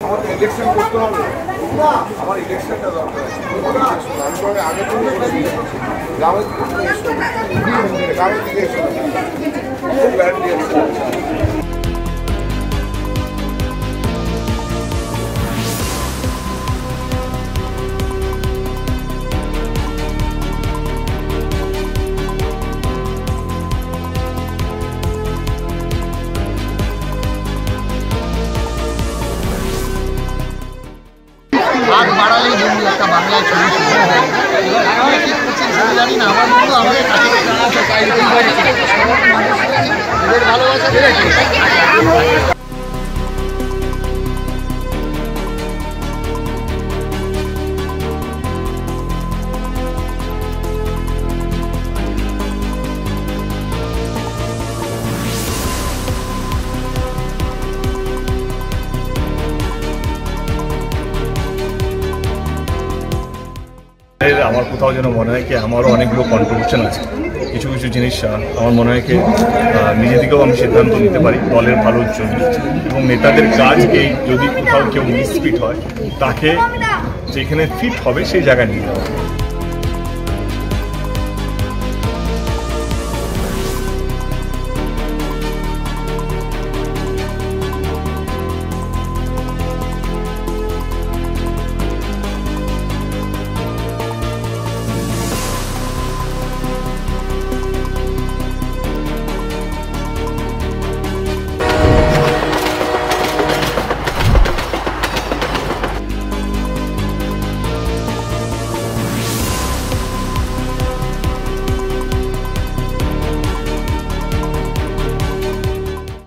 আমাদের ইলেকশন করতে হবে, আমার ইলেকশনটা দরকার। আমি আগে থেকে বলেছি গ্রামের থেকে খুব গ্যারান্টি আছে। হাত বাড়ালেই বন্ধু একটা বাংলায় ছবি শুরু হয়। এবার কি করছেন সেটা জানি না, আমার বন্ধু আমাদের কাছে এদের ভালোবাসা আমার কোথাও যেন মনে হয় কি আমারও অনেকগুলো কন্ট্রিবিউশন আছে, কিছু কিছু জিনিস আমার মনে হয় কি নিজে থেকেও আমি সিদ্ধান্ত নিতে পারি দলের ভালোর জন্য, এবং নেতাদের কাজকে যদি কোথাও কেউ মিসফিট হয় তাকে যেখানে ফিট হবে সেই জায়গায় নিয়ে যাওয়া।